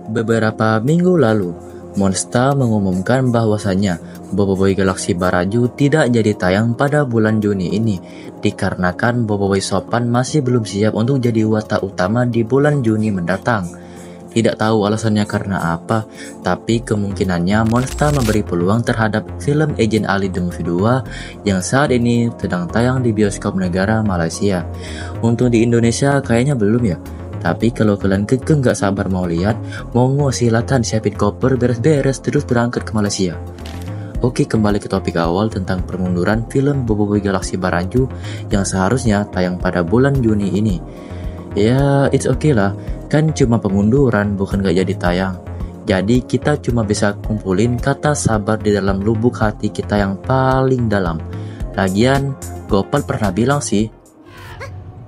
Beberapa minggu lalu, Monster mengumumkan bahwasannya Boboiboy Galaxy Baraju tidak jadi tayang pada bulan Juni ini dikarenakan Boboiboy Sopan masih belum siap untuk jadi watak utama di bulan Juni mendatang. Tidak tahu alasannya karena apa, tapi kemungkinannya Monster memberi peluang terhadap film Agent Ali The Movie 2 yang saat ini sedang tayang di bioskop negara Malaysia. Untuk di Indonesia kayaknya belum ya. Tapi kalau kalian kekeh gak sabar mau lihat, monggo silahkan siapin koper beres-beres terus berangkat ke Malaysia. Oke, kembali ke topik awal tentang permunduran film Boboiboy Galaxy Baraju yang seharusnya tayang pada bulan Juni ini. Ya, it's okay lah, kan cuma pengunduran bukan gak jadi tayang. Jadi kita cuma bisa kumpulin kata sabar di dalam lubuk hati kita yang paling dalam. Lagian, Gopal pernah bilang sih,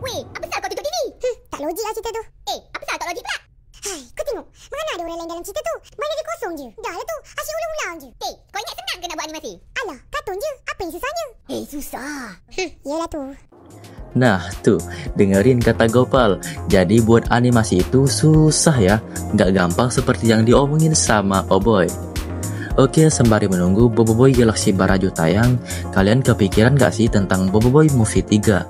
Weh, apa salah kau tutup TV? Tak logik lah cerita tu. Apa salah tak logik pula? Hai, kau tengok. Mana ada orang lain dalam cerita tu? Mana dia kosong je. Dah lah tu, asyik ulang-ulang je. Kau ingat senang ke nak buat animasi? Alah, kartun je. Apa yang susahnya? Susah. Yelah tu. nah tuh, dengerin kata Gopal. Jadi buat animasi itu susah ya, nggak gampang seperti yang diomongin sama Oboy. Oke, sembari menunggu Boboiboy Galaxy Baraju tayang, kalian kepikiran gak sih tentang Boboiboy Movie 3?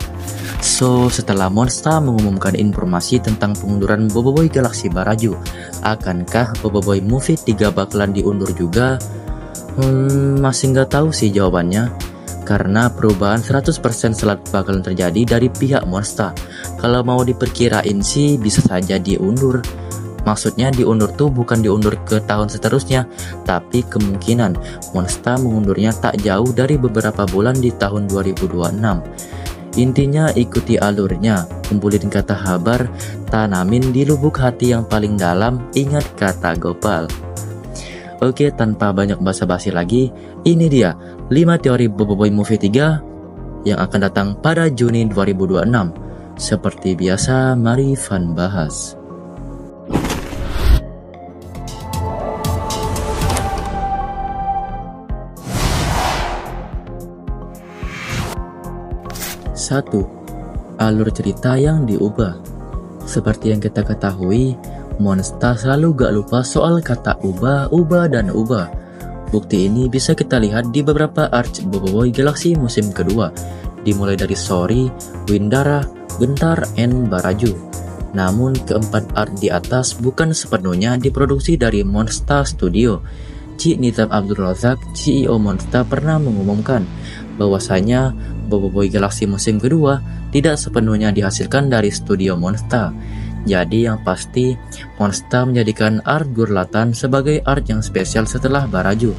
So, setelah Monster mengumumkan informasi tentang pengunduran Boboiboy Galaxy Baraju, akankah Boboiboy Movie 3 bakalan diundur juga? Masih nggak tahu sih jawabannya. Karena perubahan 100% slot bakalan terjadi dari pihak Monster. Kalau mau diperkirain sih bisa saja diundur. Maksudnya diundur tuh bukan diundur ke tahun seterusnya, tapi kemungkinan Monster mengundurnya tak jauh dari beberapa bulan di tahun 2026. Intinya ikuti alurnya, kumpulin kata kabar, tanamin di lubuk hati yang paling dalam, ingat kata Gopal. Oke, tanpa banyak basa-basi lagi, ini dia 5 teori Boboiboy Movie 3 yang akan datang pada Juni 2026. Seperti biasa, mari Van bahas. Satu, alur cerita yang diubah. Seperti yang kita ketahui, Monster selalu gak lupa soal kata ubah, dan ubah. Bukti ini bisa kita lihat di beberapa arc Boboiboy Galaxy musim kedua, dimulai dari Sori, Windara, Gentar, and Baraju. Namun keempat art di atas bukan sepenuhnya diproduksi dari Monster Studio. Cik Nizam Abdul Razak, CEO Monster, pernah mengumumkan bahwasanya Boboiboy Galaxy musim kedua tidak sepenuhnya dihasilkan dari studio Monster. Jadi yang pasti Monster menjadikan art Gurlatan sebagai art yang spesial setelah Baraju,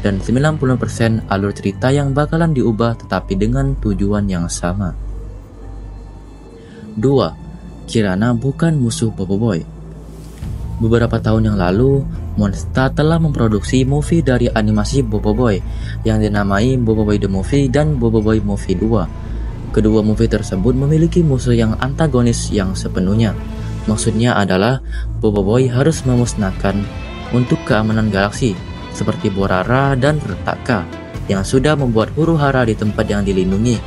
dan 90% alur cerita yang bakalan diubah tetapi dengan tujuan yang sama. 2. Kirana bukan musuh Boboiboy. Beberapa tahun yang lalu, Monster telah memproduksi movie dari animasi Boboiboy yang dinamai Boboiboy The Movie dan Boboiboy Movie 2. Kedua movie tersebut memiliki musuh yang antagonis yang sepenuhnya. Maksudnya adalah Boboiboy harus memusnahkan untuk keamanan galaksi seperti Borara dan Retaka yang sudah membuat huru-hara di tempat yang dilindungi.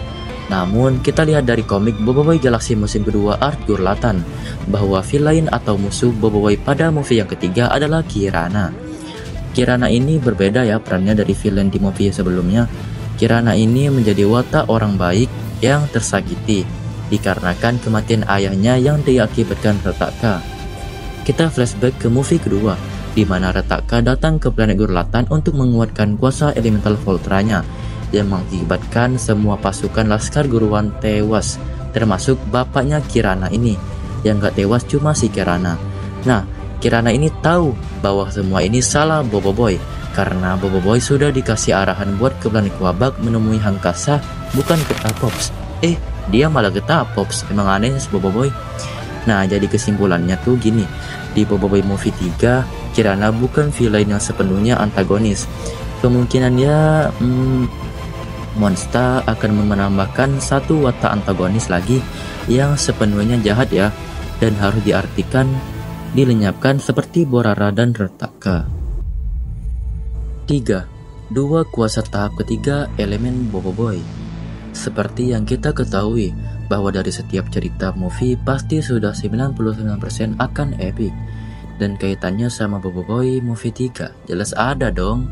Namun kita lihat dari komik Boboiboy Galaxy musim kedua art Gurlatan bahwa villain atau musuh Boboiboy pada movie yang ketiga adalah Kirana. Kirana ini berbeda ya perannya dari villain di movie sebelumnya. Kirana ini menjadi watak orang baik yang tersakiti dikarenakan kematian ayahnya yang diakibatkan Retaka. Kita flashback ke movie kedua, di mana Retaka datang ke planet Gurlatan untuk menguatkan kuasa elemental Voltranya yang mengakibatkan semua pasukan Laskar Guruan tewas, termasuk bapaknya Kirana ini. Yang gak tewas cuma si Kirana. Nah, Kirana ini tahu bahwa semua ini salah Boboiboy, karena Boboiboy sudah dikasih arahan buat ke planet Quabag menemui Hangkasa, bukan ke Tapops. Dia malah ke Tapops, emang aneh Boboiboy. Nah, jadi kesimpulannya tuh gini, di Boboiboy Movie 3, Kirana bukan villain yang sepenuhnya antagonis. Kemungkinannya Monster akan menambahkan satu watak antagonis lagi yang sepenuhnya jahat ya, dan harus diartikan dilenyapkan seperti Borara dan Retaka. 3. Dua kuasa tahap ketiga elemen Boboiboy. Seperti yang kita ketahui bahwa dari setiap cerita movie pasti sudah 99% akan epic. Dan kaitannya sama Boboiboy Movie 3, jelas ada dong.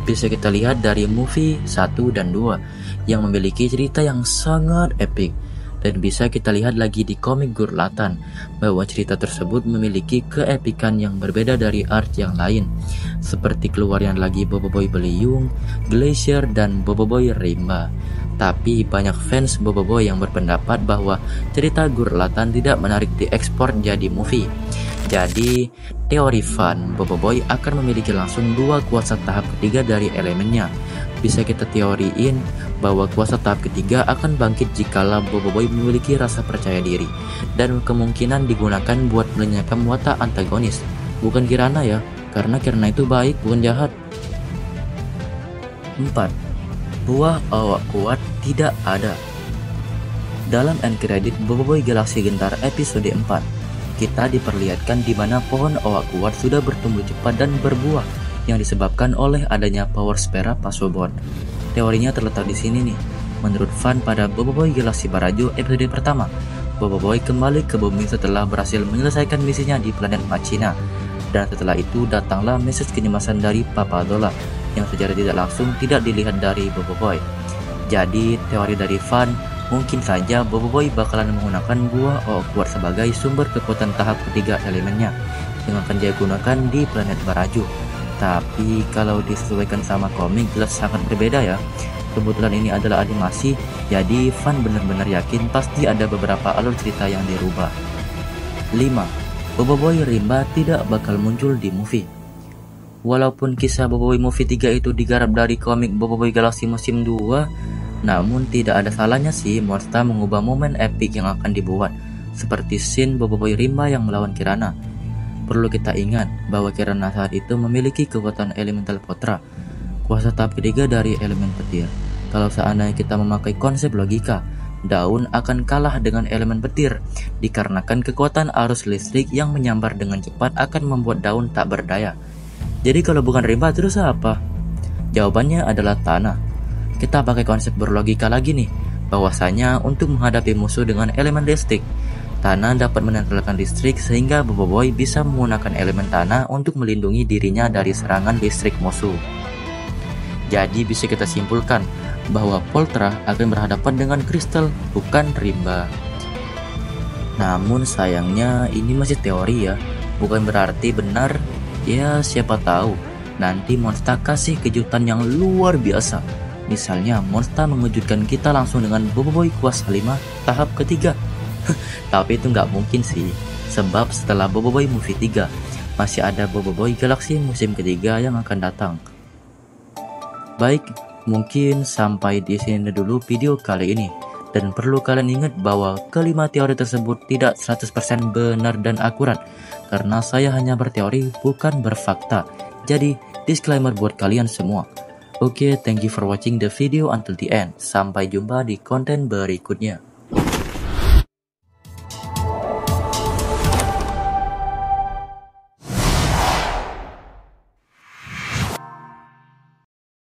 Bisa kita lihat dari movie 1 dan 2 yang memiliki cerita yang sangat epik. Dan bisa kita lihat lagi di komik Gurlatan bahwa cerita tersebut memiliki keepikan yang berbeda dari art yang lain, seperti keluarnya lagi Boboiboy Beliung, Glacier, dan Boboiboy Rimba. Tapi banyak fans Boboiboy yang berpendapat bahwa cerita Gurlatan tidak menarik diekspor jadi movie. Jadi, teori fan Boboiboy akan memiliki langsung 2 kuasa tahap ketiga dari elemennya. Bisa kita teoriin bahwa kuasa tahap ketiga akan bangkit jikalau Boboiboy memiliki rasa percaya diri dan kemungkinan digunakan buat melenyapkan watak antagonis. Bukan Kirana ya, karena Kirana itu baik, bukan jahat. 4. Buah awak kuat tidak ada. Dalam end credit Boboiboy Galaxy Gentar episode 4, kita diperlihatkan di mana pohon awak kuat sudah bertumbuh cepat dan berbuah yang disebabkan oleh adanya power spera Pasobot. Teorinya terletak di sini nih. Menurut fan pada Boboiboy Galaxy Barajo episode pertama, Boboiboy kembali ke bumi setelah berhasil menyelesaikan misinya di planet Machina. Dan setelah itu datanglah message kenyemasan dari Papa Dola yang secara tidak langsung tidak dilihat dari Boboiboy. Jadi teori dari fan, mungkin saja Boboiboy bakalan menggunakan buah Awkward sebagai sumber kekuatan tahap ketiga elemennya yang akan dia gunakan di planet Barajo. Tapi kalau disesuaikan sama komik jelas sangat berbeda ya. Kebetulan ini adalah animasi, jadi fan benar-benar yakin pasti ada beberapa alur cerita yang dirubah. 5. Boboiboy Rimba tidak bakal muncul di movie. Walaupun kisah Boboiboy Movie 3 itu digarap dari komik Boboiboy Galaxy musim 2, namun tidak ada salahnya sih Monster mengubah momen epik yang akan dibuat, seperti scene Boboiboy Rimba yang melawan Kirana. Perlu kita ingat bahwa Kirana saat itu memiliki kekuatan elemental Potra, kuasa tahap ketiga dari elemen petir. Kalau seandainya kita memakai konsep logika, daun akan kalah dengan elemen petir, dikarenakan kekuatan arus listrik yang menyambar dengan cepat akan membuat daun tak berdaya. Jadi kalau bukan Rimba terus apa? Jawabannya adalah tanah. Kita pakai konsep berlogika lagi nih, bahwasanya untuk menghadapi musuh dengan elemen listrik, tanah dapat menempelkan listrik sehingga Boboiboy bisa menggunakan elemen tanah untuk melindungi dirinya dari serangan listrik musuh. Jadi bisa kita simpulkan bahwa Poltra akan berhadapan dengan kristal, bukan Rimba. Namun sayangnya ini masih teori ya, bukan berarti benar. Ya siapa tahu nanti Monster kasih kejutan yang luar biasa. Misalnya Monster mengejutkan kita langsung dengan Boboiboy kuasa 5 tahap ketiga. Tapi itu nggak mungkin sih, sebab setelah Boboiboy Movie 3 masih ada Boboiboy Galaxy musim ketiga yang akan datang. Baik, mungkin sampai di sini dulu video kali ini. Dan perlu kalian ingat bahwa kelima teori tersebut tidak 100% benar dan akurat, karena saya hanya berteori bukan berfakta. Jadi disclaimer buat kalian semua. Oke, thank you for watching the video until the end. Sampai jumpa di konten berikutnya.